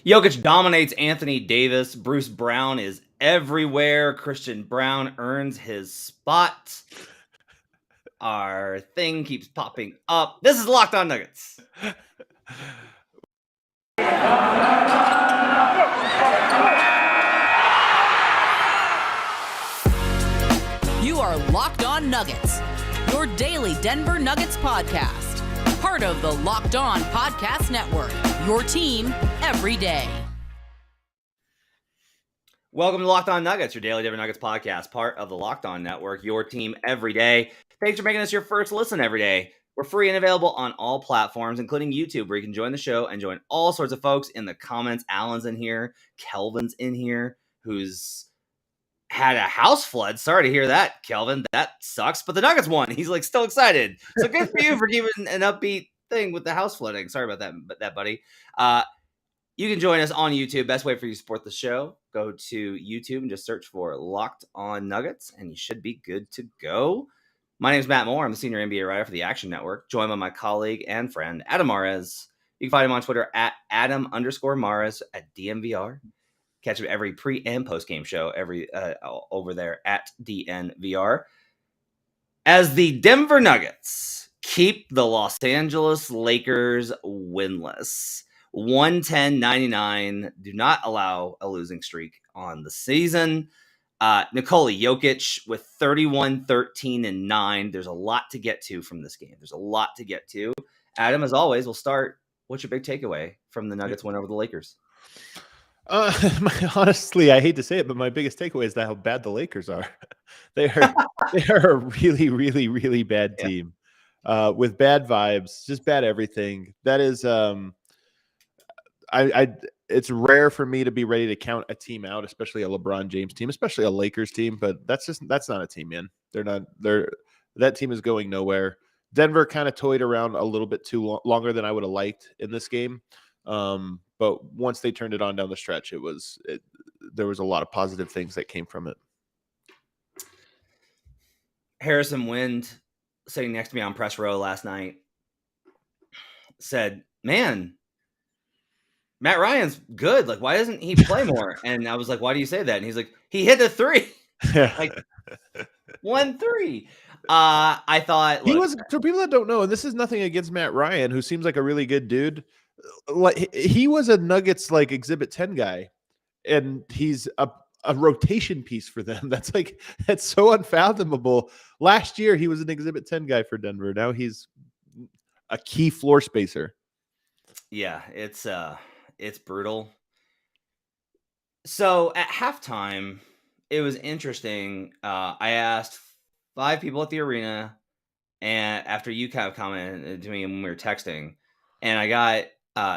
Jokic dominates Anthony Davis. Bruce Brown is everywhere. Christian Braun earns his spot. Our thing keeps popping up. This is Locked On Nuggets. You are Locked On Nuggets, your daily Denver Nuggets podcast. Part of the Locked On Podcast Network, your team every day. Welcome to Locked On Nuggets, your daily Denver Nuggets podcast, part of the Locked On Network, your team every day. Thanks for making us your first listen every day. We're free and available on all platforms, including YouTube, where you can join the show and join all sorts of folks in the comments. Alan's in here. Kelvin's in here, who's had a house flood. Sorry to hear that, Kelvin. That sucks. But the Nuggets won. He's like still excited. So good for you for giving an upbeat thing with the house flooding. Sorry about that, buddy. You can join us on YouTube. Best way for you to support the show, go to YouTube and just search for Locked On Nuggets, and you should be good to go. My name is Matt Moore. I'm the senior NBA writer for the Action Network, joined by my colleague and friend, Adam Mares. You can find him on Twitter at Adam_Mares at DMVR. Catch him every pre- and post-game show over there at DNVR. As the Denver Nuggets keep the Los Angeles Lakers winless, 110-99, do not allow a losing streak on the season. Nikola Jokic with 31, 13, and 9. There's a lot to get to from this game. There's a lot to get to. Adam, as always, we'll start. What's your big takeaway from the Nuggets win over the Lakers? Honestly, I hate to say it, but my biggest takeaway is that how bad the Lakers are. They are a really, really, really bad team with bad vibes, just bad everything. That is, it's rare for me to be ready to count a team out, especially a LeBron James team, especially a Lakers team. But that's not a team, man. That team is going nowhere. Denver kind of toyed around a little bit too longer than I would have liked in this game. But once they turned it on down the stretch, there was a lot of positive things that came from it. Harrison Wind, sitting next to me on press row last night, said, "Man, Matt Ryan's good. Like, why doesn't he play more?" And I was like, "Why do you say that?" And he's like, "He hit a 3." Like 1-3. I thought he was, for people that don't know, and this is nothing against Matt Ryan, who seems like a really good dude. Like he was a Nuggets like Exhibit 10 guy, and he's a rotation piece for them. That's so unfathomable. Last year he was an Exhibit 10 guy for Denver. Now he's a key floor spacer. Yeah, it's brutal. So at halftime, it was interesting. I asked 5 people at the arena, and after you kind of commented to me when we were texting, and I got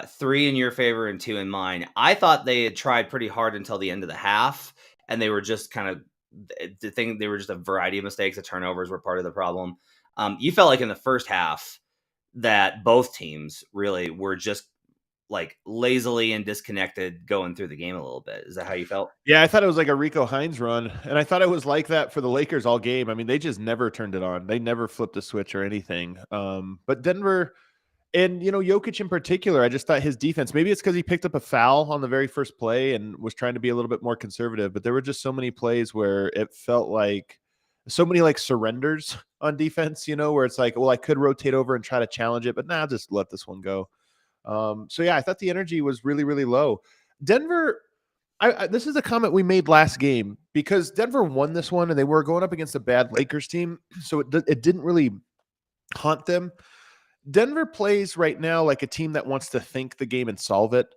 3 in your favor and 2 in mine. I thought they had tried pretty hard until the end of the half, and they were just kind of they were just a variety of mistakes. The turnovers were part of the problem. You felt like in the first half that both teams really were just like lazily and disconnected going through the game a little bit. Is that how you felt? Yeah, I thought it was like a Rico Hines run, and I thought it was like that for the Lakers all game. I mean, they just never turned it on. They never flipped a switch or anything. But Denver, and Jokic in particular, I just thought his defense, maybe it's because he picked up a foul on the very first play and was trying to be a little bit more conservative, but there were just so many plays where it felt like so many like surrenders on defense, where it's like, well, I could rotate over and try to challenge it, but nah, just let this one go. So yeah, I thought the energy was really, really low. Denver, this is a comment we made last game because Denver won this one and they were going up against a bad Lakers team. So it didn't really haunt them. Denver plays right now like a team that wants to think the game and solve it.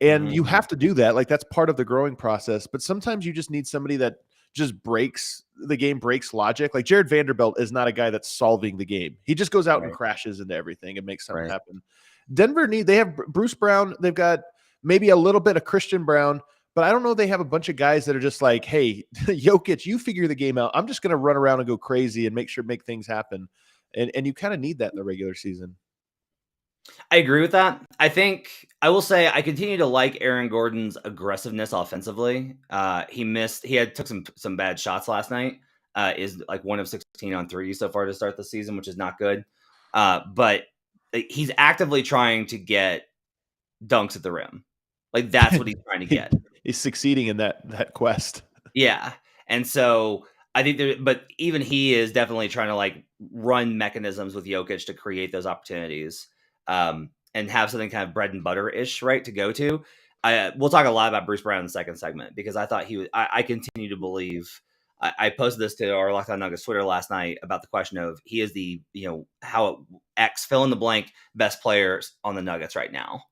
And you have to do that. Like that's part of the growing process. But sometimes you just need somebody that just breaks the game, breaks logic. Like Jared Vanderbilt is not a guy that's solving the game. He just goes out and crashes into everything and makes something happen. Denver they have Bruce Brown. They've got maybe a little bit of Christian Braun, but I don't know. They have a bunch of guys that are just like, hey, Jokic, you figure the game out. I'm just going to run around and go crazy and make things happen. And you kind of need that in the regular season. I agree with that. I think I will say I continue to like Aaron Gordon's aggressiveness offensively. He took some bad shots last night. Is like 1 of 16 on 3 so far to start the season, which is not good. But he's actively trying to get dunks at the rim. Like that's what he's trying to get. He's succeeding in that quest. Yeah. And so I think but even he is definitely trying to like run mechanisms with Jokic to create those opportunities, and have something kind of bread and butter ish, right, to go to. We'll talk a lot about Bruce Brown in the second segment because I thought he was, I continue to believe, I posted this to our Locked On Nuggets Twitter last night about the question of he is the, how X fill in the blank best players on the Nuggets right now.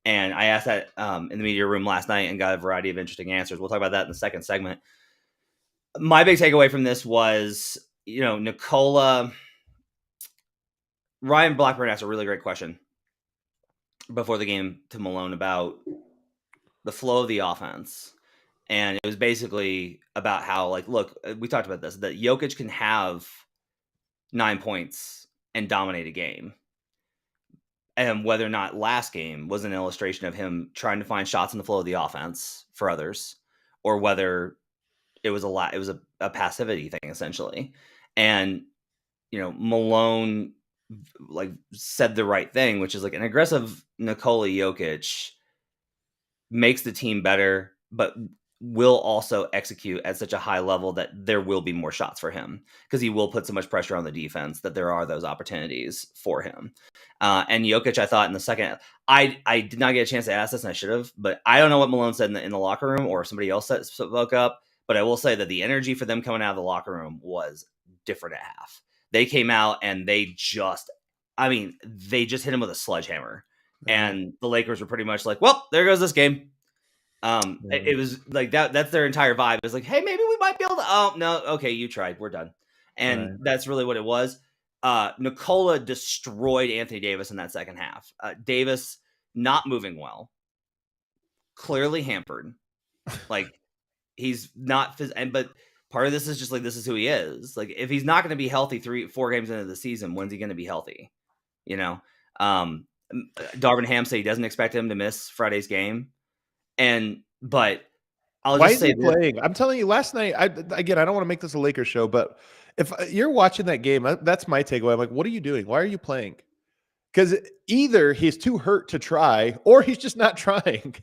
And I asked that in the media room last night and got a variety of interesting answers. We'll talk about that in the second segment. My big takeaway from this was, Nikola. Ryan Blackburn asked a really great question before the game to Malone about the flow of the offense. And it was basically about how, like, look, we talked about this, that Jokic can have 9 points and dominate a game. And whether or not last game was an illustration of him trying to find shots in the flow of the offense for others, or whether it was a passivity thing, essentially. And, Malone like said the right thing, which is like an aggressive Nikola Jokic makes the team better, but will also execute at such a high level that there will be more shots for him because he will put so much pressure on the defense that there are those opportunities for him. And Jokic, I thought in the second, I did not get a chance to ask this, and I should have, but I don't know what Malone said in the locker room or somebody else spoke up, but I will say that the energy for them coming out of the locker room was different at half. They came out and they just hit him with a sledgehammer. And the Lakers were pretty much like, well, there goes this game. It was like that's their entire vibe. It was like, hey, maybe we might be able to, oh, no, okay, you tried. We're done. And that's really what it was. Nikola destroyed Anthony Davis in that second half. Davis not moving well. Clearly hampered. Like, he's not, but part of this is just like, this is who he is. Like, if he's not going to be healthy 3-4 games into the season, when's he going to be healthy? Darvin Ham said he doesn't expect him to miss Friday's game. But I'll just say, why is he playing? I'm telling you, last night, I don't want to make this a Lakers show, but if you're watching that game, that's my takeaway. I'm like, what are you doing? Why are you playing? Because either he's too hurt to try, or he's just not trying.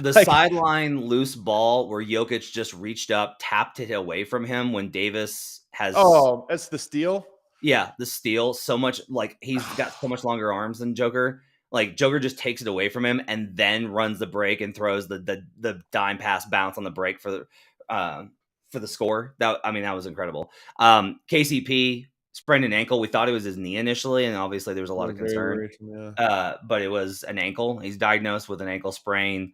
The sideline loose ball where Jokic just reached up, tapped it away from him when Davis has. Oh, that's the steal. Yeah, the steal. So much, like, he's got so much longer arms than Joker. Like, Joker just takes it away from him and then runs the break and throws the dime pass bounce on the break for the score. That was incredible. KCP sprained an ankle. We thought it was his knee initially, and obviously there was a lot of concern. But it was an ankle. He's diagnosed with an ankle sprain.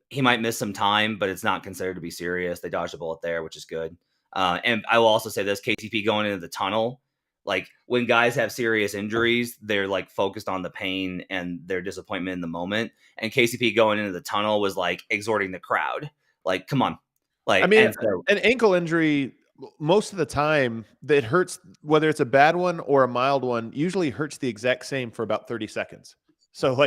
He might miss some time, but it's not considered to be serious. They dodged a bullet there, which is good. And I will also say this: KCP going into the tunnel. Like, when guys have serious injuries, they're like focused on the pain and their disappointment in the moment. And KCP going into the tunnel was like exhorting the crowd, like, come on. Like, an ankle injury, most of the time that hurts, whether it's a bad one or a mild one, usually hurts the exact same for about 30 seconds. So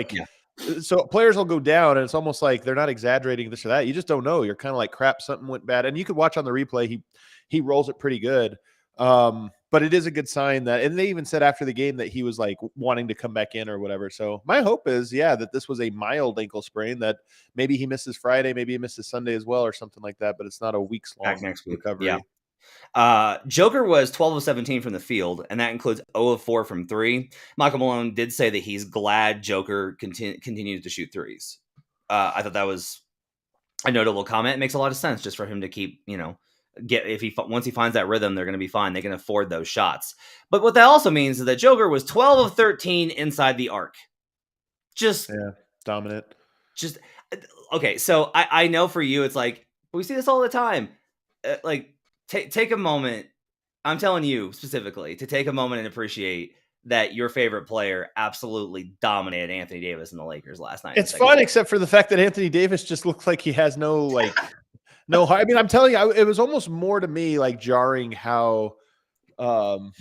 so players will go down and it's almost like they're not exaggerating this or that. You just don't know. You're kind of like, crap, something went bad. And you could watch on the replay. He rolls it pretty good. But it is a good sign that, and they even said after the game that he was like wanting to come back in or whatever. So my hope is, that this was a mild ankle sprain, that maybe he misses Friday, maybe he misses Sunday as well or something like that, but it's not a week's long next week recovery. Yeah. Joker was 12 of 17 from the field, and that includes 0 of 4 from 3. Michael Malone did say that he's glad Joker continues to shoot threes. I thought that was a notable comment. It makes a lot of sense just for him to keep, once he finds that rhythm, they're going to be fine. They can afford those shots. But what that also means is that Joker was 12 of 13 inside the arc. Dominant. Okay. So I know for you, it's like, we see this all the time. Take a moment. I'm telling you specifically to take a moment and appreciate that your favorite player absolutely dominated Anthony Davis and the Lakers last night. It's fun, except for the fact that Anthony Davis just looks like he has no no, I mean, I'm telling you, it was almost more to me like jarring how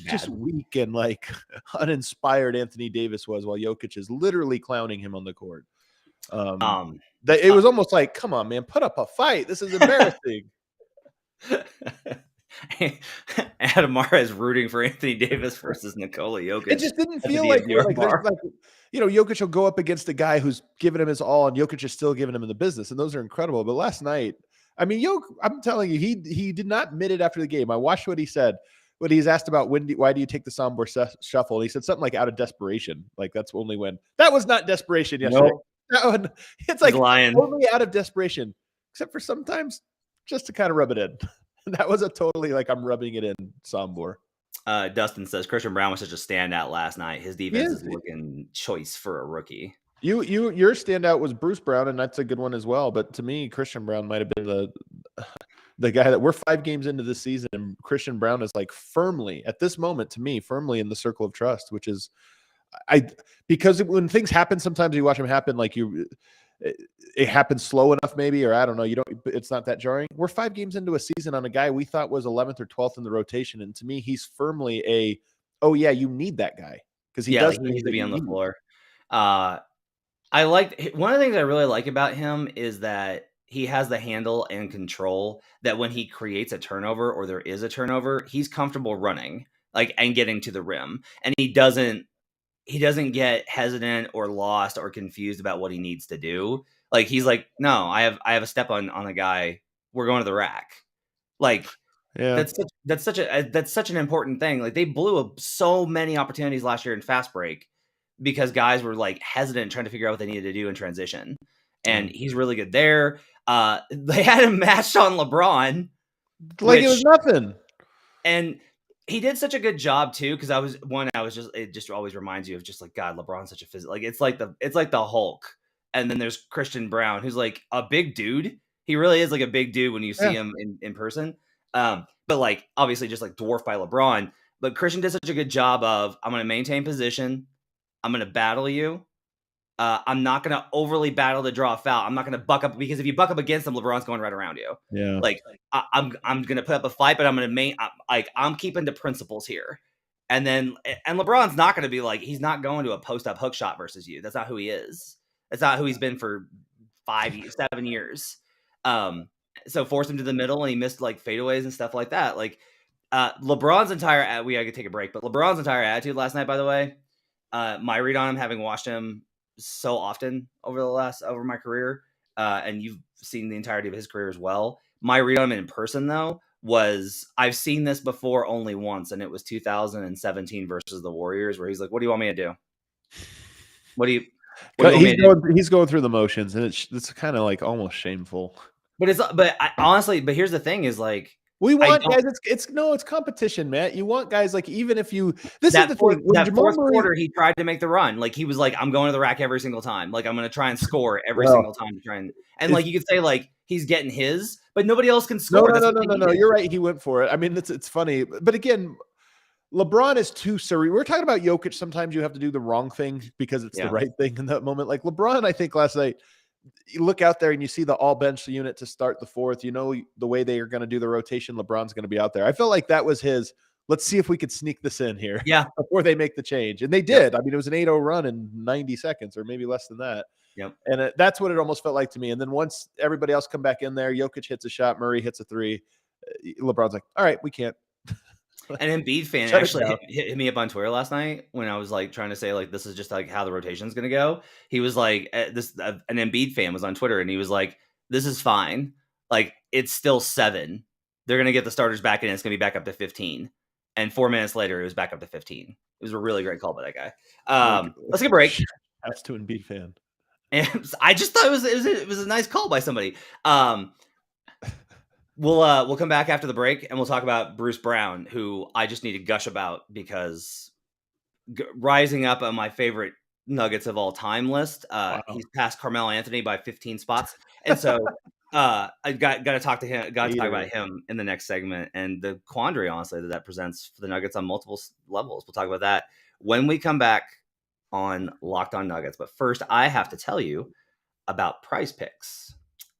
just weak and like uninspired Anthony Davis was, while Jokic is literally clowning him on the court. It was almost like, come on, man, put up a fight. This is embarrassing. Adamara is rooting for Anthony Davis versus Nikola Jokic. It just didn't at the feel like DNVR there's bar. like, Jokic will go up against a guy who's giving him his all, and Jokic is still giving him the business, and those are incredible. But last night, I mean, I'm telling you, he did not admit it after the game. I watched what he said. When he's asked about why do you take the Sombor shuffle, he said something like out of desperation. Like that's only when that was not desperation yesterday. Nope. That one, it's like lying. only out of desperation, except for sometimes just to kind of rub it in. That was a totally like I'm rubbing it in Sombor. Dustin says Christian Braun was such a standout last night. His defense is looking choice for a rookie. Your standout was Bruce Brown, and that's a good one as well. But to me, Christian Braun might have been the guy that we're 5 games into the season, and Christian Braun is like firmly at this moment to me firmly in the circle of trust, which is because when things happen, sometimes you watch them happen like it happens slow enough maybe, or I don't know, it's not that jarring. We're 5 games into a season on a guy we thought was 11th or 12th in the rotation, and to me he's firmly you need that guy because he needs to be on the floor. I like one of the things I really like about him is that he has the handle and control that when he creates a turnover or there is a turnover, he's comfortable running and getting to the rim, and he doesn't get hesitant or lost or confused about what he needs to do. Like he's like, no, I have a step on a guy. We're going to the rack. Like that's such an important thing. Like they blew up so many opportunities last year in fast break because guys were like hesitant trying to figure out what they needed to do in transition. And he's really good there. They had him matched on LeBron. It was nothing. And he did such a good job too, because it just always reminds you of just like, God, LeBron's such a physical. Like it's like the Hulk. And then there's Christian Braun, who's like a big dude. He really is like a big dude when you see him in person. But like obviously just like dwarfed by LeBron. But Christian did such a good job of, I'm going to maintain position. I'm going to battle you. I'm not going to overly battle to draw a foul. I'm not going to buck up, because if you buck up against him, LeBron's going right around you. Yeah. Like I'm going to put up a fight, but I'm going to I'm keeping to principles here. And LeBron's not going to be like, he's not going to a post up hook shot versus you. That's not who he is. That's not who he's been for 7 years. So force him to the middle, and he missed like fadeaways and stuff like that. Like LeBron's entire, we got to take a break, but LeBron's entire attitude last night, by the way, my read on him, having watched him so often over my career, and you've seen the entirety of his career as well. My read on him in person, though, was I've seen this before only once, and it was 2017 versus the Warriors, where he's like, "What do you want me to do? What do you?" He's going through the motions, and it's kind of like almost shameful. But honestly, here's the thing: is like. We want guys. It's competition, Matt. You want guys like, even if you. This is the thing. That fourth quarter, he tried to make the run. Like he was like, "I'm going to the rack every single time. Like I'm going to try and score every single time to try and like you could say like he's getting his, but nobody else can score." No. You're right. He went for it. I mean, it's funny, but again, LeBron is too cerebral. We're talking about Jokic. Sometimes you have to do the wrong thing because it's the right thing in that moment. Like LeBron, I think last night. You look out there and you see the all bench unit to start the fourth. You know the way they are going to do the rotation. LeBron's going to be out there. I felt like that was his. Let's see if we could sneak this in here. Yeah. Before they make the change, and they did. Yep. I mean, it was an 8-0 run in 90 seconds, or maybe less than that. Yep. And that's what it almost felt like to me. And then once everybody else come back in there, Jokic hits a shot, Murray hits a 3. LeBron's like, "All right, we can't." An Embiid fan actually hit me up on Twitter last night when I was like trying to say like this is just like how the rotation is going to go. He was like an Embiid fan was on Twitter, and he was like, "This is fine. Like it's still 7. They're going to get the starters back in. And it's going to be back up to 15." And 4 minutes later, it was back up to 15. It was a really great call by that guy. Let's take a break. That's to an Embiid fan. And I just thought it was a nice call by somebody. We'll come back after the break, and we'll talk about Bruce Brown, who I just need to gush about because rising up on my favorite Nuggets of all time list. He's passed Carmelo Anthony by 15 spots, and so I got to talk to him. Got to talk about him in the next segment and the quandary, honestly, that presents for the Nuggets on multiple levels. We'll talk about that when we come back on Locked On Nuggets. But first, I have to tell you about PrizePicks,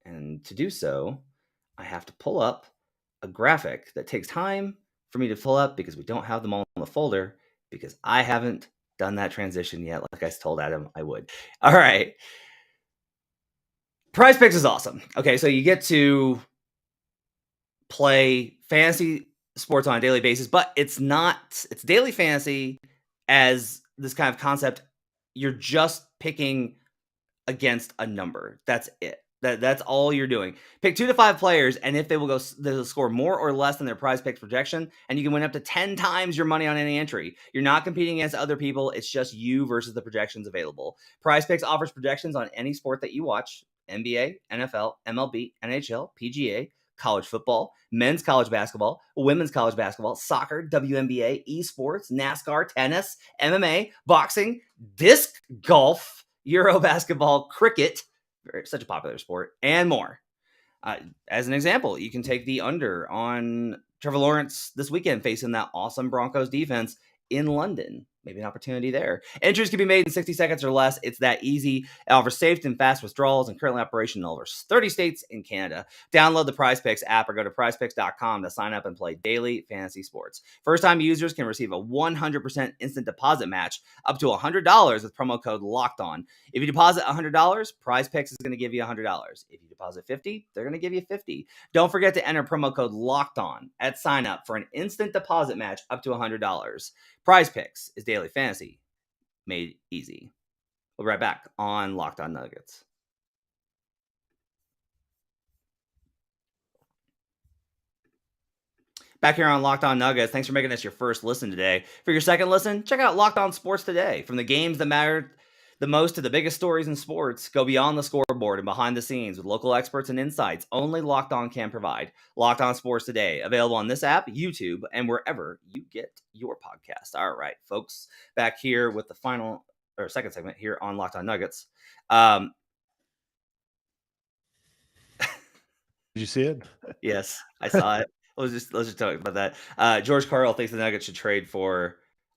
and to do so, I have to pull up a graphic that takes time for me to pull up because we don't have them all in the folder because I haven't done that transition yet, like I told Adam I would. All right. PrizePicks is awesome. Okay, so you get to play fantasy sports on a daily basis, but it's daily fantasy as this kind of concept. You're just picking against a number. That's it. That's all you're doing. Pick 2 to 5 players, and if they'll score more or less than their PrizePicks projection, and you can win up to 10 times your money on any entry. You're not competing against other people. It's just you versus the projections available. PrizePicks offers projections on any sport that you watch: NBA, NFL, MLB, NHL, PGA, college football, men's college basketball, women's college basketball, soccer, WNBA, esports, NASCAR, tennis, MMA, boxing, disc golf, Euro basketball, cricket, such a popular sport, and more. As an example, you can take the under on Trevor Lawrence this weekend facing that awesome Broncos defense in London. Maybe an opportunity there. Entries can be made in 60 seconds or less. It's that easy. It offers safe and fast withdrawals and currently operation in over 30 states in Canada. Download the PrizePicks app or go to prizepicks.com to sign up and play daily fantasy sports. First-time users can receive a 100% instant deposit match up to $100 with promo code LOCKEDON. If you deposit $100, PrizePicks is going to give you $100. If you deposit $50, they're going to give you $50. Don't forget to enter promo code LOCKEDON at sign up for an instant deposit match up to $100. PrizePicks is daily fantasy made easy. We'll be right back on Locked On Nuggets. Back here on Locked On Nuggets. Thanks for making this your first listen today. For your second listen, check out Locked On Sports Today. From the games that matter the most to the biggest stories in sports, go beyond the scoreboard and behind the scenes with local experts and insights only Locked On can provide. Locked On Sports Today, available on this app, YouTube, and wherever you get your podcast. All right, folks, back here with the second segment here on Locked On Nuggets. Did you see it? Yes, I saw it. Let's just talk about that. George Karl thinks the Nuggets should trade for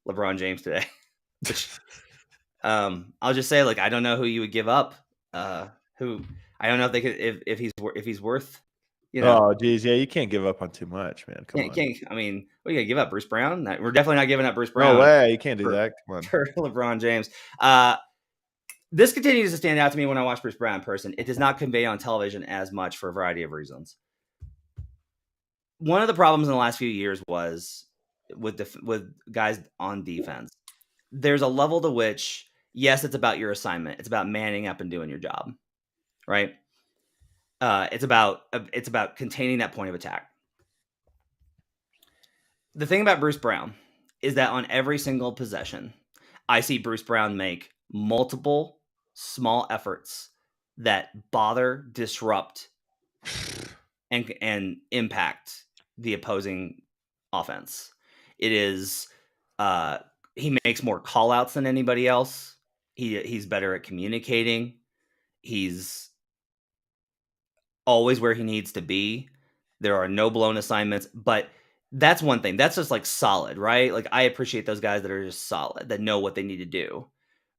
LeBron James today. I'll just say, I don't know who you would give up. I don't know if they could, if he's worth, Oh, geez, yeah, you can't give up on too much, man. Come on. I mean, what are you gonna give up, Bruce Brown? We're definitely not giving up Bruce Brown. No way, you can't do that. Come on. For LeBron James. This continues to stand out to me when I watch Bruce Brown in person. It does not convey on television as much for a variety of reasons. One of the problems in the last few years was with guys on defense. There's a level to which, yes, it's about your assignment. It's about manning up and doing your job, right? It's about containing that point of attack. The thing about Bruce Brown is that on every single possession, I see Bruce Brown make multiple small efforts that bother, disrupt, and impact the opposing offense. It is he makes more call outs than anybody else. He's better at communicating. He's always where he needs to be. There are no blown assignments, but that's one thing. That's just solid, right? I appreciate those guys that are just solid, that know what they need to do.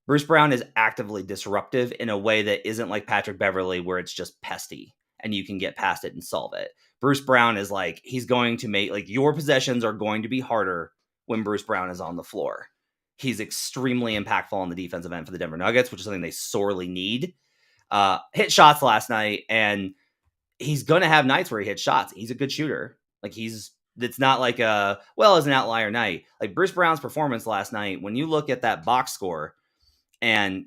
Bruce Brown is actively disruptive in a way that isn't like Patrick Beverley, where it's just pesty and you can get past it and solve it. Bruce Brown is he's going to make, your possessions are going to be harder when Bruce Brown is on the floor. He's extremely impactful on the defensive end for the Denver Nuggets, which is something they sorely need. Hit shots last night, and he's going to have nights where he hits shots. He's a good shooter. It's not it was an outlier night. Bruce Brown's performance last night, when you look at that box score, and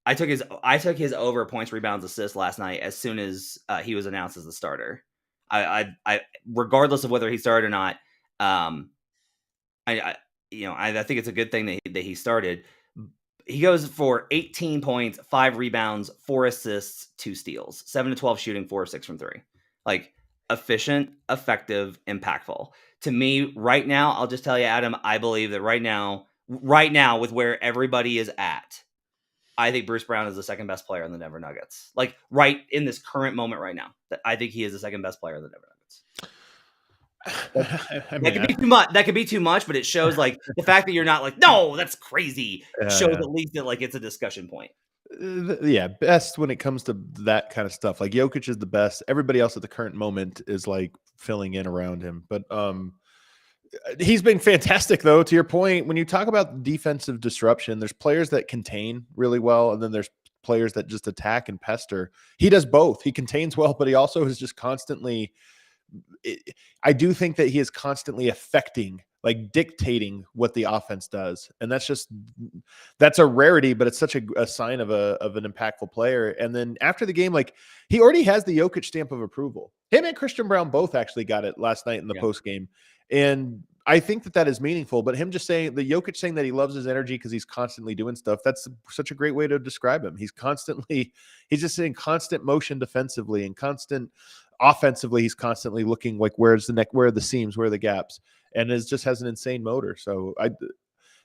I took his over points, rebounds, assists last night as soon as he was announced as the starter. I regardless of whether he started or not, I think it's a good thing that he started. He goes for 18 points, 5 rebounds, 4 assists, 2 steals, 7 to 12 shooting, 4 of 6 from 3. Efficient, effective, impactful. To me, right now, I'll just tell you, Adam, I believe that right now, with where everybody is at, I think Bruce Brown is the second best player in the Denver Nuggets. Right in this current moment right now, I think he is the second best player in the Denver Nuggets. That could be too much. That could be too much, but it shows the fact that you're not no, that's crazy. Shows at least that it's a discussion point. Yeah, best when it comes to that kind of stuff. Jokic is the best. Everybody else at the current moment is filling in around him. But he's been fantastic, though. To your point, when you talk about defensive disruption, there's players that contain really well, and then there's players that just attack and pester. He does both. He contains well, but he also is just constantly I do think that he is constantly affecting, like dictating what the offense does. And that's a rarity, but it's such a sign of an impactful player. And then after the game, like he already has the Jokic stamp of approval. Him and Christian Braun both actually got it last night in the post game. And I think that is meaningful, but him just saying the Jokic saying that he loves his energy because he's constantly doing stuff. That's such a great way to describe him. He's just in constant motion defensively and constant offensively. He's constantly looking like where are the seams, where are the gaps, and just has an insane motor. So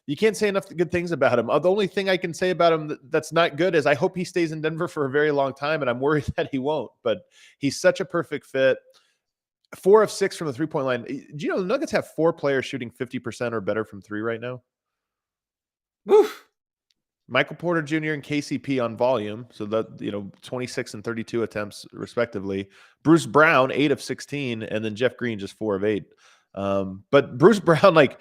you can't say enough good things about him. The only thing I can say about him that's not good is I hope he stays in Denver for a very long time, and I'm worried that he won't. But he's such a perfect fit. 4 of 6 from the 3-point line. Do you know the Nuggets have 4 players shooting 50% or better from 3 right now? Woof. Michael Porter Jr. and KCP on volume, so that 26 and 32 attempts respectively. Bruce Brown 8 of 16, and then Jeff Green just 4 of 8. But Bruce Brown, like,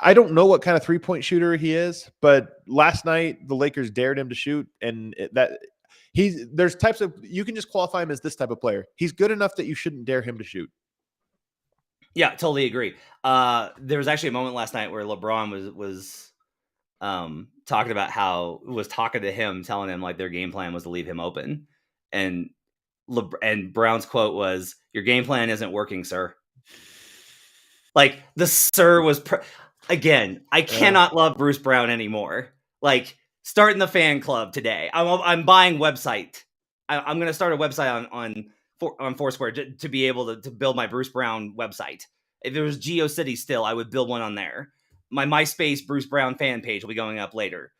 I don't know what kind of 3-point shooter he is, but last night the Lakers dared him to shoot, and there's types of, you can just qualify him as this type of player. He's good enough that you shouldn't dare him to shoot. Yeah, totally agree. There was actually a moment last night where LeBron was talking about talking to him, telling him like their game plan was to leave him open. And Brown's quote was, "Your game plan isn't working, sir." Like the sir was, again, I cannot love Bruce Brown anymore. Like, starting the fan club today. I'm buying website. I'm going to start a website on Foursquare to be able to build my Bruce Brown website. If there was GeoCities still, I would build one on there. My MySpace Bruce Brown fan page will be going up later.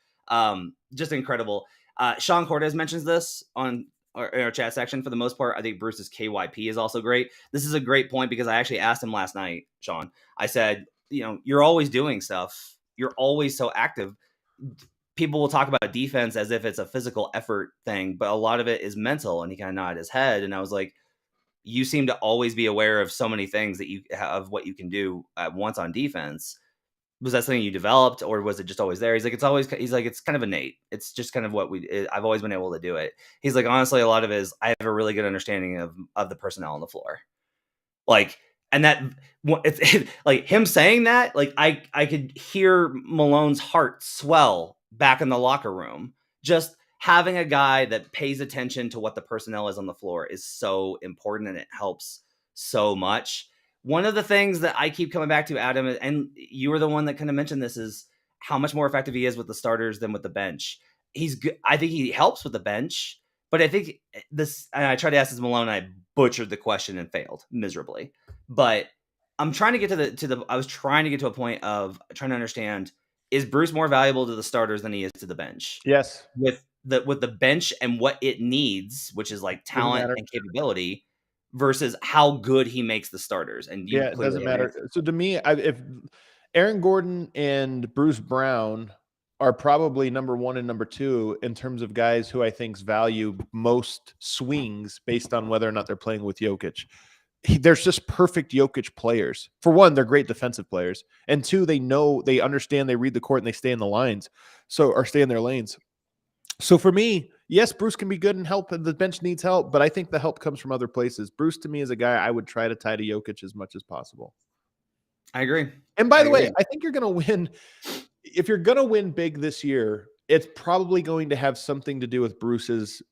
Just incredible. Sean Cortez mentions this in our chat section. For the most part, I think Bruce's KYP is also great. This is a great point because I actually asked him last night, Sean. I said, you're always doing stuff. You're always so active. People will talk about defense as if it's a physical effort thing, but a lot of it is mental. And he kind of nodded his head. And I was like, you seem to always be aware of so many things that you have, what you can do at once on defense. Was that something you developed, or was it just always there? He's like, it's kind of innate. It's just kind of I've always been able to do it. He's like, honestly, a lot of it is I have a really good understanding of the personnel on the floor. Like, and that it's like him saying that, like I could hear Malone's heart swell back in the locker room. Just having a guy that pays attention to what the personnel is on the floor is so important, and it helps so much. One of the things that I keep coming back to, Adam, and you were the one that kind of mentioned this, is how much more effective he is with the starters than with the bench. He's good. I think he helps with the bench, but I think this, and I tried to ask this Malone, and I butchered the question and failed miserably. But I'm trying to get I was trying to get to a point of trying to understand, is Bruce more valuable to the starters than he is to the bench? Yes. With the bench and what it needs, which is like talent and capability, versus how good he makes the starters. And it doesn't matter. So to me, if Aaron Gordon and Bruce Brown are probably number 1 and number 2 in terms of guys who I think value most swings based on whether or not they're playing with Jokic. There's just perfect Jokic players. For one, they're great defensive players. And 2, they understand, they read the court, and they stay in the lines. Or stay in their lanes. So for me, yes, Bruce can be good and help, and the bench needs help, but I think the help comes from other places. Bruce, to me, is a guy I would try to tie to Jokic as much as possible. I agree. And by the way, I think you're going to win. If you're going to win big this year, it's probably going to have something to do with Bruce's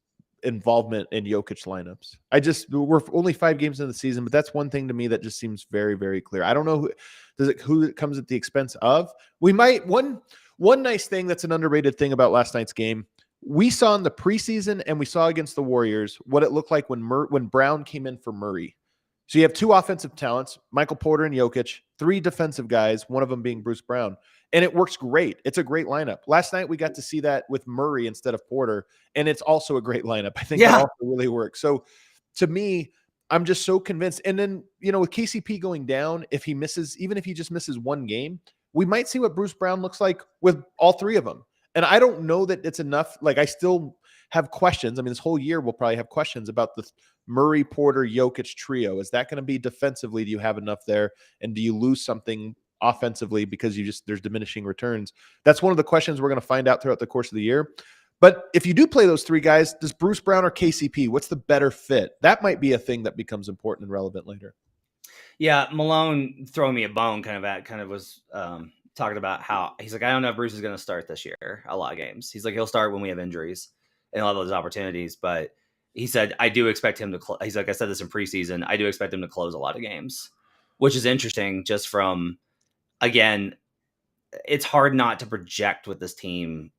involvement in Jokic lineups. We're only 5 games in the season, but that's one thing to me that just seems very, very clear. I don't know who it comes at the expense of. We might, one nice thing that's an underrated thing about last night's game, we saw in the preseason and we saw against the Warriors what it looked like when Brown came in for Murray. So you have 2 offensive talents, Michael Porter and Jokic, 3 defensive guys, one of them being Bruce Brown. And it works great. It's a great lineup. Last night we got to see that with Murray instead of Porter, and it's also a great lineup. I think that also really works. So to me, I'm just so convinced. And then, with KCP going down, even if he just misses 1 game, we might see what Bruce Brown looks like with all 3 of them. And I don't know that it's enough. Like, I still have questions. I mean, this whole year we'll probably have questions about the Murray, Porter, Jokic trio. Is that going to be defensively? Do you have enough there? And do you lose something offensively because there's diminishing returns? That's one of the questions we're going to find out throughout the course of the year. But if you do play those 3 guys, does Bruce Brown or KCP, what's the better fit? That might be a thing that becomes important and relevant later. Yeah, Malone throwing me a bone kind of was talking about how he's like, I don't know if Bruce is going to start this year a lot of games. He's like, he'll start when we have injuries and all those opportunities. But he said, I do expect him to he's like, I said this in preseason, I do expect him to close a lot of games, which is interesting just from, again, it's hard not to project with this team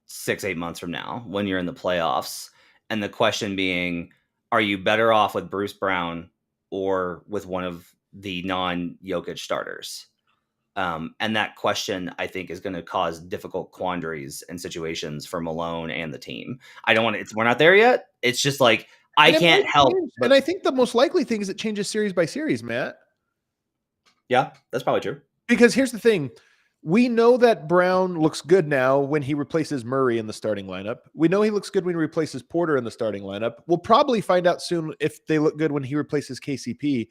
6-8 months from now when you're in the playoffs. And the question being, are you better off with Bruce Brown or with one of the non-Jokic starters? And that question, I think, is going to cause difficult quandaries and situations for Malone and the team. I don't want to, we're not there yet. It's just like, I can't help. And I think the most likely thing is it changes series by series, Matt. Yeah, that's probably true. Because here's the thing. We know that Braun looks good now when he replaces Murray in the starting lineup. We know he looks good when he replaces Porter in the starting lineup. We'll probably find out soon if they look good when he replaces KCP.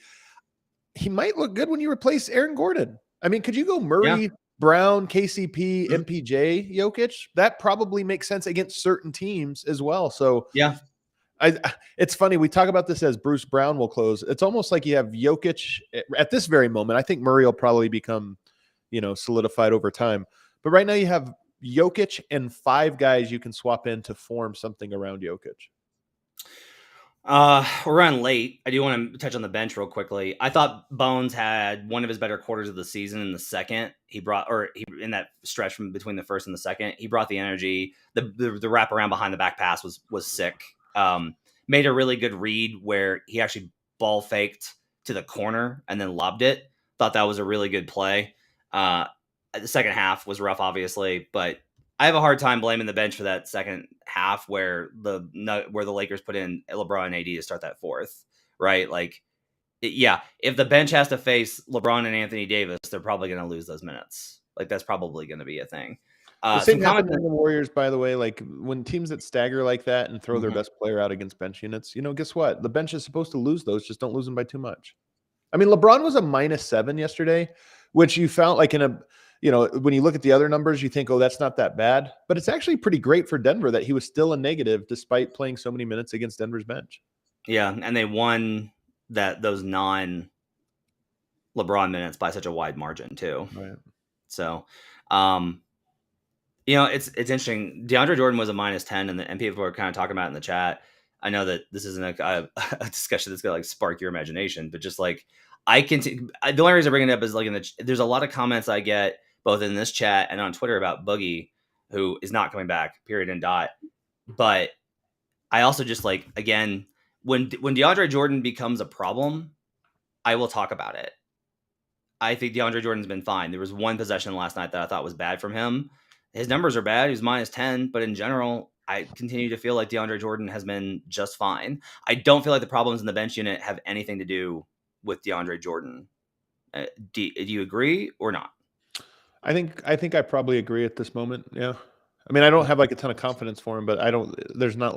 He might look good when you replace Aaron Gordon. I mean, could you go Murray, Braun, KCP, MPJ, Jokic? That probably makes sense against certain teams as well. So yeah, it's funny. We talk about this as Bruce Brown will close. It's almost like you have Jokic at this very moment. I think Murray will probably become, solidified over time. But right now you have Jokic and 5 guys you can swap in to form something around Jokic. We're running late. I do want to touch on the bench real quickly. I thought Bones had one of his better quarters of the season in the second. In that stretch from between the first and the second, he brought the energy. The wrap around behind the back pass was sick. Made a really good read where he actually ball faked to the corner and then lobbed it. Thought that was a really good play. The second half was rough, obviously, but I have a hard time blaming the bench for that second half where the Lakers put in LeBron and AD to start that fourth, right? Like, if the bench has to face LeBron and Anthony Davis, they're probably going to lose those minutes. Like, that's probably going to be a thing. The same happened in the Warriors, by the way. Like, when teams that stagger like that and throw their best player out against bench units, guess what? The bench is supposed to lose those. Just don't lose them by too much. I mean, LeBron was a -7 yesterday, which you felt like when you look at the other numbers, you think, oh, that's not that bad. But it's actually pretty great for Denver that he was still a negative despite playing so many minutes against Denver's bench. Yeah, and they won those non-LeBron minutes by such a wide margin too. Right. So, it's interesting. DeAndre Jordan was a -10, and people were kind of talking about it in the chat. I know that this isn't a discussion that's going to spark your imagination, but just like the only reason I bring it up is like there's a lot of comments I get both in this chat and on Twitter about Boogie, who is not coming back, period and dot. But I also just again, when DeAndre Jordan becomes a problem, I will talk about it. I think DeAndre Jordan's been fine. There was one possession last night that I thought was bad from him. His numbers are bad. He's -10, but in general, I continue to feel like DeAndre Jordan has been just fine. I don't feel like the problems in the bench unit have anything to do with DeAndre Jordan. Do you agree or not? I think I probably agree at this moment. Yeah. I mean, I don't have a ton of confidence for him, but there's not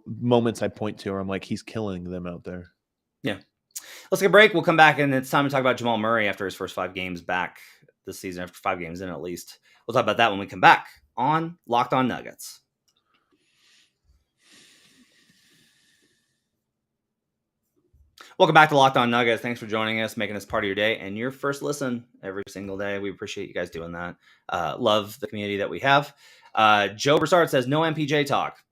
moments I point to where I'm like, he's killing them out there. Yeah. Let's take a break. We'll come back and it's time to talk about Jamal Murray after his first 5 games back this season, after 5 games in at least. We'll talk about that when we come back on Locked On Nuggets. Welcome back to Locked On Nuggets. Thanks for joining us, making us part of your day and your first listen every single day. We appreciate you guys doing that. Love the community that we have. Joe Broussard says, no MPJ talk.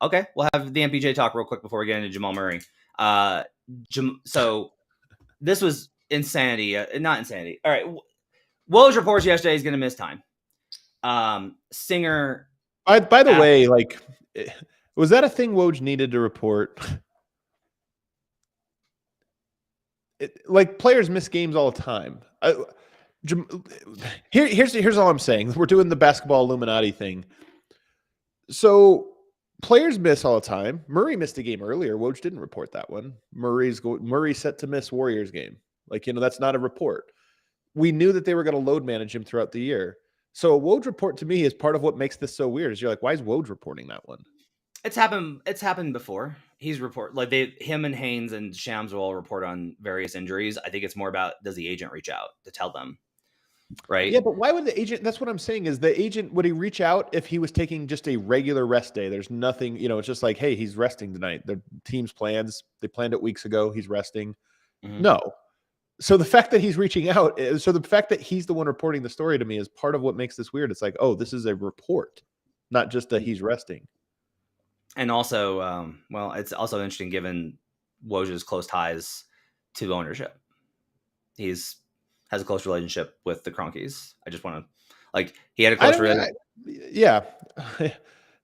Okay, we'll have the MPJ talk real quick before we get into Jamal Murray. So this was insanity. Not insanity. All right. Woj reports yesterday he's going to miss time. Singer. By the way, was that a thing Woj needed to report? Players miss games all the time. Here's all I'm saying. We're doing the basketball Illuminati thing. So players miss all the time. Murray missed a game earlier. Woj didn't report that one. Murray's set to miss Warriors game. That's not a report. We knew that they were going to load manage him throughout the year. So a Woj report to me is part of what makes this so weird. Is you're like, why is Woj reporting that one? It's happened before. He's him and Haynes and Shams will all report on various injuries. I think it's more about, does the agent reach out to tell them? right? Yeah, but why would the agent? That's what I'm saying. Is the agent, would he reach out if he was taking just a regular rest day? There's nothing, it's just like, hey, he's resting tonight. The team's plans, they planned it weeks ago. He's resting. Mm-hmm. No. So the fact that he's reaching out, so the fact that he's the one reporting the story to me is part of what makes this weird. It's like, oh, this is a report, not just that he's resting. And also, it's also interesting given Woj's close ties to ownership. Has a close relationship with the Cronkies. I just want to, he had a close relationship. Yeah.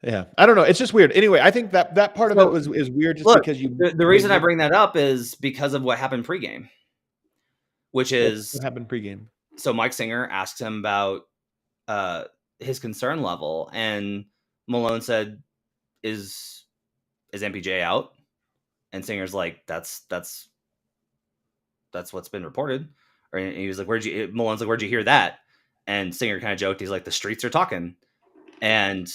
Yeah. I don't know. It's just weird. Anyway, I think that part of it is weird just because the reason I bring that up is because of what happened pregame, which is what happened pregame. So Mike Singer asked him about his concern level, and Malone said, is MPJ out? And Singer's like, that's what's been reported. And he was like, Malone's like, where'd you hear that? And Singer kind of joked, he's like, the streets are talking. And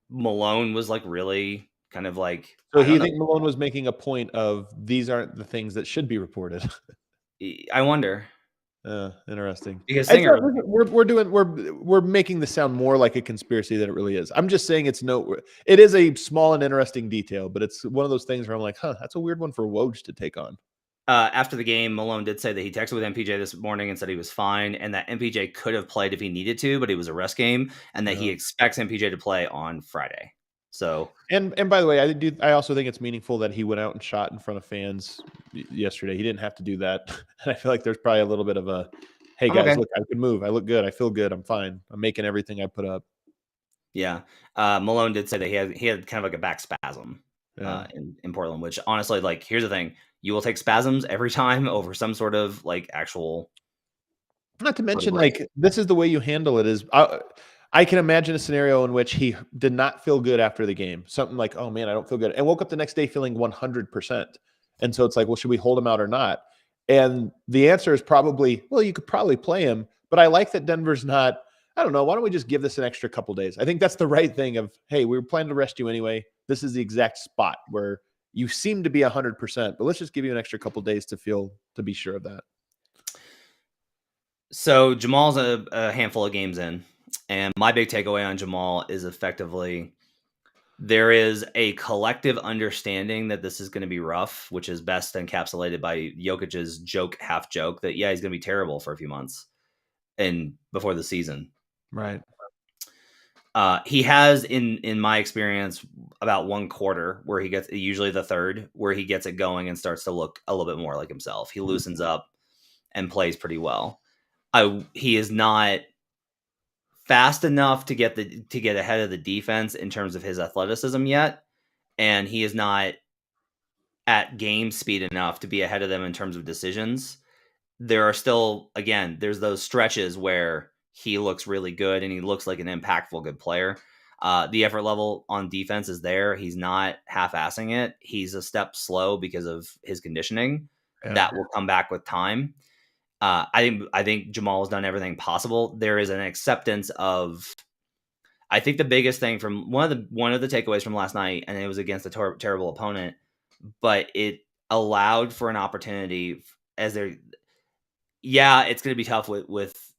Malone was like, really kind of like, so you think Malone was making a point of these aren't the things that should be reported? I wonder. Interesting. Because Singer, we're making this sound more like a conspiracy than it really is. I'm just saying it is a small and interesting detail, but it's one of those things where I'm like, that's a weird one for Woj to take on. After the game, Malone did say that he texted with MPJ this morning and said he was fine, and that MPJ could have played if he needed to, but it was a rest game, and that he expects MPJ to play on Friday. So, and by the way, I also think it's meaningful that he went out and shot in front of fans yesterday. He didn't have to do that. And I feel like there's probably a little bit of a, hey guys, look, I can move. I look good. I feel good. I'm fine. I'm making everything I put up. Yeah. Malone did say that he had kind of like a back spasm in Portland, which honestly, here's the thing. You will take spasms every time over some sort of actual. Not to mention, this is the way you handle it. Is I can imagine a scenario in which he did not feel good after the game. Something like, oh man, I don't feel good, and woke up the next day feeling 100%. And so it's like, well, should we hold him out or not? And the answer is probably, well, you could probably play him. But I like that Denver's not. I don't know. Why don't we just give this an extra couple days? I think that's the right thing. Of, hey, we were planning to rest you anyway. This is the exact spot where you seem to be 100%, but let's just give you an extra couple days to be sure of that. So Jamal's a handful of games in, and my big takeaway on Jamal is effectively there is a collective understanding that this is going to be rough, which is best encapsulated by Jokic's half joke that, yeah, he's going to be terrible for a few months and before the season. Right. He has, in my experience, about one quarter where he gets, usually the third, where he gets it going and starts to look a little bit more like himself. He loosens up and plays pretty well. He is not fast enough to get ahead of the defense in terms of his athleticism yet, and he is not at game speed enough to be ahead of them in terms of decisions. There are still, again, there's those stretches where he looks really good and he looks like an impactful good player. The effort level on defense is there. He's not half-assing it. He's a step slow because of his conditioning. Yeah. That will come back with time. I think Jamal has done everything possible. There is an acceptance of, I think the biggest thing from one of the takeaways from last night, and it was against a terrible opponent, but it allowed for an opportunity it's going to be tough with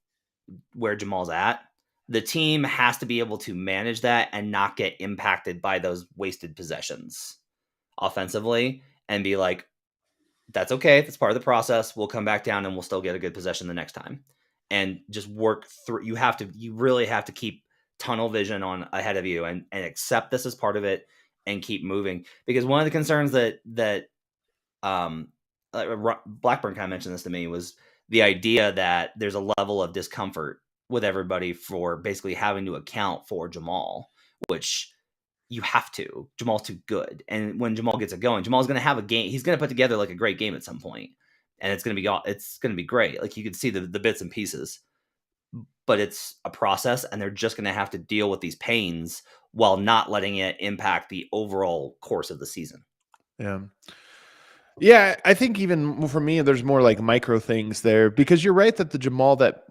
where Jamal's at. The team has to be able to manage that and not get impacted by those wasted possessions offensively and be like, that's okay. That's part of the process. We'll come back down and we'll still get a good possession the next time, and just work through. You really have to keep tunnel vision on ahead of you and accept this as part of it and keep moving. Because one of the concerns that Blackburn kind of mentioned this to me was the idea that there's a level of discomfort with everybody for basically having to account for Jamal, which you have to. Jamal's too good. And when Jamal gets it going, Jamal's going to have a game. He's going to put together a great game at some point, and it's going to be great. You can see the bits and pieces, but it's a process, and they're just going to have to deal with these pains while not letting it impact the overall course of the season. Yeah. Yeah, I think even for me, there's more micro things there, because you're right that the Jamal that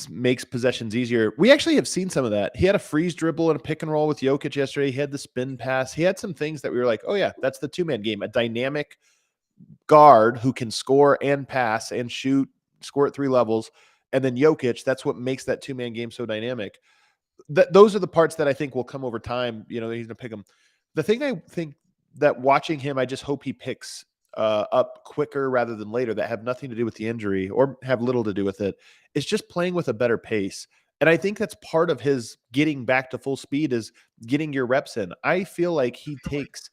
makes possessions easier. We actually have seen some of that. He had a freeze dribble and a pick and roll with Jokic yesterday. He had the spin pass. He had some things that we were like, oh yeah, that's the two-man game. A dynamic guard who can score and pass and shoot, score at 3 levels. and then Jokic. That's what makes that two-man game so dynamic. Those are the parts that I think will come over time. He's going to pick them. The thing I think that watching him, I just hope he picks up quicker rather than later, that have nothing to do with the injury or have little to do with it, is just playing with a better pace. And I think that's part of his getting back to full speed, is getting your reps in. I feel like he takes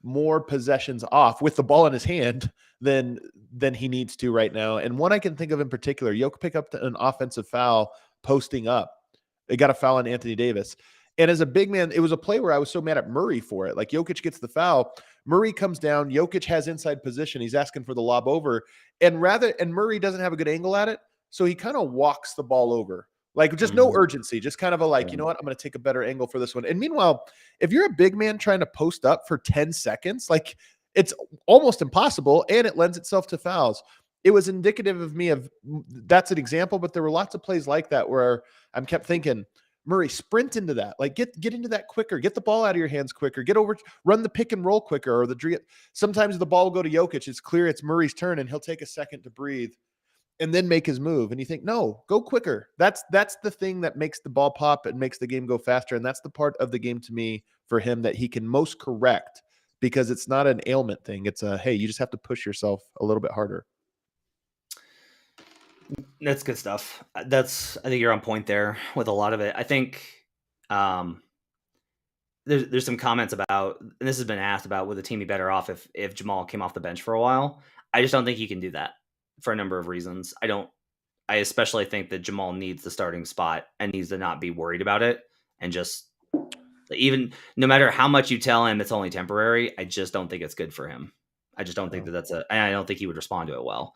more possessions off with the ball in his hand than he needs to right now. And one I can think of in particular, Jokic picked up an offensive foul posting up. They got a foul on Anthony Davis. And as a big man, it was a play where I was so mad at Murray for it. Like, Jokic gets the foul, Murray comes down, Jokic has inside position, he's asking for the lob over, and Murray doesn't have a good angle at it, so he kind of walks the ball over. Like, just no urgency, just kind of a like, you know what, I'm going to take a better angle for this one. And meanwhile, if you're a big man trying to post up for 10 seconds, like, it's almost impossible, and it lends itself to fouls. It was indicative of me of, that's an example, but there were lots of plays like that where I'm kept thinking, Murray, sprint into that. Like, get into that quicker. Get the ball out of your hands quicker. Get over, run the pick and roll quicker. Or sometimes the ball will go to Jokic. It's clear it's Murray's turn, and he'll take a second to breathe and then make his move. And you think, no, go quicker. That's the thing that makes the ball pop and makes the game go faster. And that's the part of the game to me for him that he can most correct, because it's not an ailment thing. It's hey, you just have to push yourself a little bit harder. That's good stuff. I think you're on point there with a lot of it. I think there's some comments about, and this has been asked about, would the team be better off if Jamal came off the bench for a while? I just don't think you can do that for a number of reasons. I especially think that Jamal needs the starting spot and needs to not be worried about it, and just, even no matter how much you tell him it's only temporary, I just don't think it's good for him. I just don't think and I don't think he would respond to it well.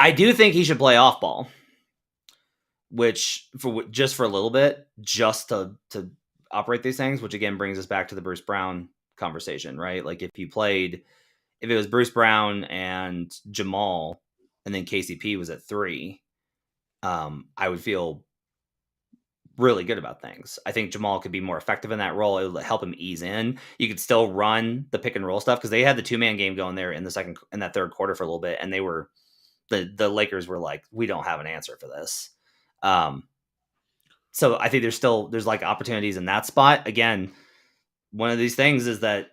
I do think he should play off ball, which just for a little bit, just to operate these things, which again brings us back to the Bruce Brown conversation, right? Like, if it was Bruce Brown and Jamal, and then KCP was at 3, I would feel really good about things. I think Jamal could be more effective in that role. It would help him ease in. You could still run the pick and roll stuff, because they had the 2-man game going there in that third quarter for a little bit, and they were, the Lakers were like, we don't have an answer for this. So I think there's like opportunities in that spot. Again, one of these things is that,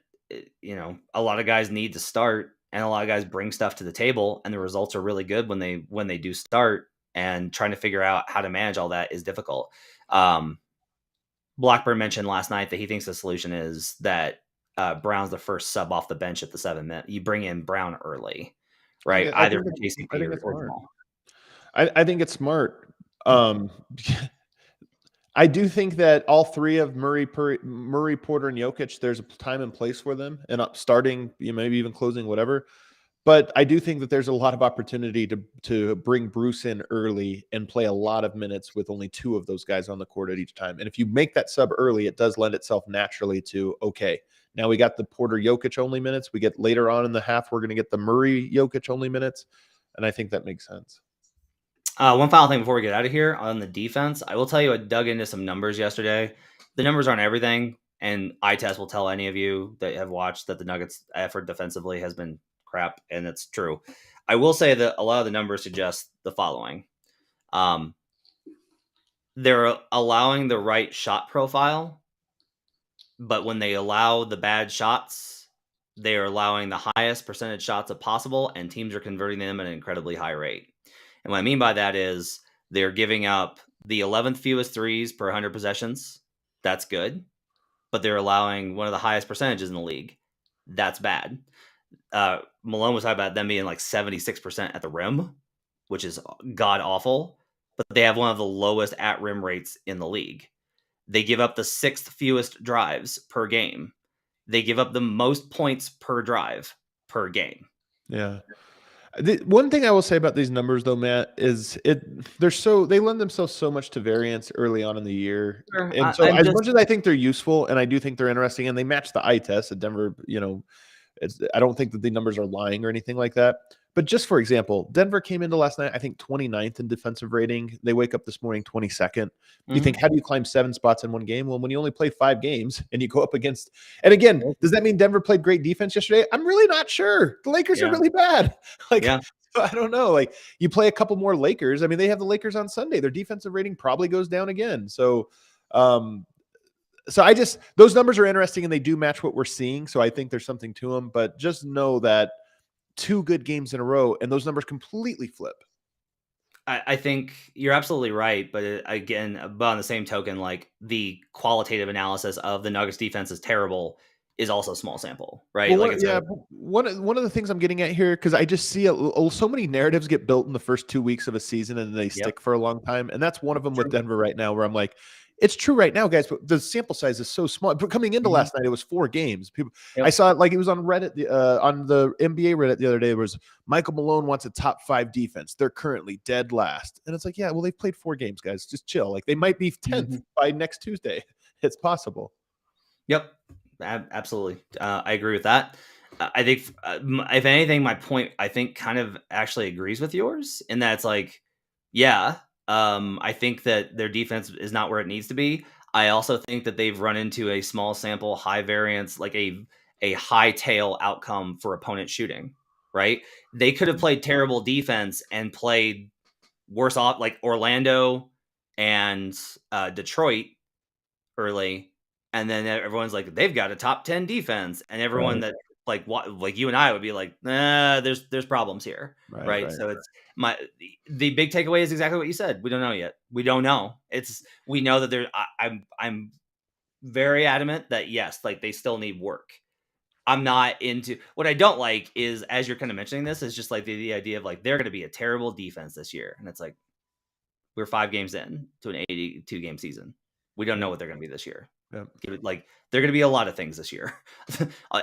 a lot of guys need to start, and a lot of guys bring stuff to the table, and the results are really good when they do start, and trying to figure out how to manage all that is difficult. Blackburn mentioned last night that he thinks the solution is that Brown's the first sub off the bench at the 7-minute. You bring in Brown early, right? Either for KCP or Jamal. I think it's smart. I do think that all three of Murray, Porter, and Jokic, there's a time and place for them, and starting, maybe even closing, whatever. But I do think that there's a lot of opportunity to bring Bruce in early and play a lot of minutes with only 2 of those guys on the court at each time. And if you make that sub early, it does lend itself naturally to, okay, now we got the Porter Jokic only minutes. We get later on in the half, we're going to get the Murray Jokic only minutes. And I think that makes sense. One final thing before we get out of here on the defense, I will tell you, I dug into some numbers yesterday. The numbers aren't everything, and eye test will tell any of you that have watched that the Nuggets' effort defensively has been crap, and it's true. I will say that a lot of the numbers suggest the following. They're allowing the right shot profile, but when they allow the bad shots, they are allowing the highest percentage shots possible, and teams are converting them at an incredibly high rate. And what I mean by that is they're giving up the 11th fewest threes per 100 possessions. That's good. But they're allowing one of the highest percentages in the league. That's bad. Malone was talking about them being like 76% at the rim, which is god awful. But they have one of the lowest at rim rates in the league. They give up the 6th fewest drives per game. They give up the most points per drive per game. Yeah. The one thing I will say about these numbers, though, Matt, is they lend themselves so much to variance early on in the year. Sure. And so much as I think they're useful and I do think they're interesting, and they match the eye test at Denver, I don't think that the numbers are lying or anything like that. But just for example, Denver came into last night, I think 29th in defensive rating. They wake up this morning 22nd. You think, how do you climb 7 spots in one game? Well, when you only play 5 games and you go up against, and again, does that mean Denver played great defense yesterday? I'm really not sure. The Lakers are really bad. I don't know. Like, you play a couple more Lakers. I mean, they have the Lakers on Sunday. Their defensive rating probably goes down again. So, those numbers are interesting and they do match what we're seeing. So I think there's something to them, but just know that 2 good games in a row and those numbers completely flip. I think you're absolutely right, but on the same token, like the qualitative analysis of the Nuggets defense is terrible is also small sample, right? Well, Like one of the things I'm getting at here, because I just see so many narratives get built in the first 2 weeks of a season and they stick for a long time, and that's one of them with Denver right now, where I'm like, it's true right now, guys, but the sample size is so small. But coming into last night, it was 4 games. I saw it, like, it was on Reddit, on the NBA Reddit the other day. There was Michael Malone wants a top 5 defense. They're currently dead last, and it's like, yeah, well, they've played 4 games, guys. Just chill. Like, they might be 10th by next Tuesday. It's possible. Yep, absolutely. I agree with that. I think, if anything, my point, I think, kind of actually agrees with yours in that it's like, yeah, I think that their defense is not where it needs to be. I also think that they've run into a small sample, high variance, like a high tail outcome for opponent shooting, right? They could have played terrible defense and played worse off, like Orlando and Detroit early, and then everyone's like, they've got a top 10 defense, and everyone that like you and I would be like, nah, there's problems here, right? So it's the big takeaway is exactly what you said. We don't know yet. We don't know. We know that I'm very adamant that yes, like they still need work. I'm not into what I don't like is, as you're kind of mentioning this, is just like the idea of like they're going to be a terrible defense this year, and it's like we're 5 games in to an 82 game season. We don't know what they're going to be this year. Like they're going to be a lot of things this year.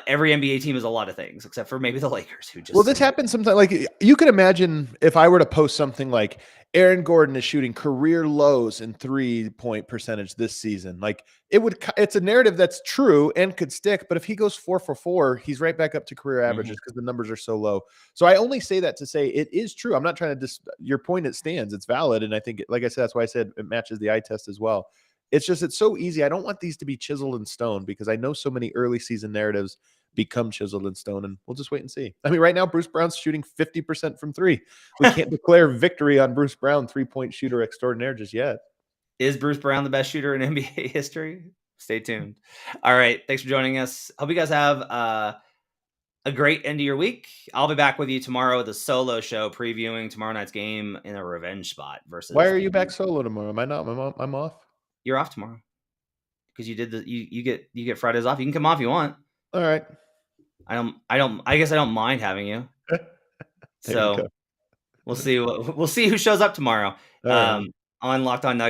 Every NBA team is a lot of things, except for maybe the Lakers, who just. Well, this happens sometimes. Like, you can imagine if I were to post something like Aaron Gordon is shooting career lows in 3-point percentage this season. Like, it's a narrative that's true and could stick. But if he goes 4 for 4, he's right back up to career averages because the numbers are so low. So I only say that to say it is true. I'm not trying to your point. It stands. It's valid. And I think, like I said, that's why I said it matches the eye test as well. It's just, it's so easy. I don't want these to be chiseled in stone because I know so many early season narratives become chiseled in stone, and we'll just wait and see. I mean, right now, Bruce Brown's shooting 50% from 3. We can't declare victory on Bruce Brown, 3-point shooter extraordinaire, just yet. Is Bruce Brown the best shooter in NBA history? Stay tuned. All right. Thanks for joining us. Hope you guys have a great end of your week. I'll be back with you tomorrow with a solo show previewing tomorrow night's game in a revenge spot versus. Why are you back solo tomorrow? Am I not? I'm off. You're off tomorrow because you did you get Fridays off. You can come off if you want. All right. I guess I don't mind having you. So we'll see who shows up tomorrow on Locked On Nuggets.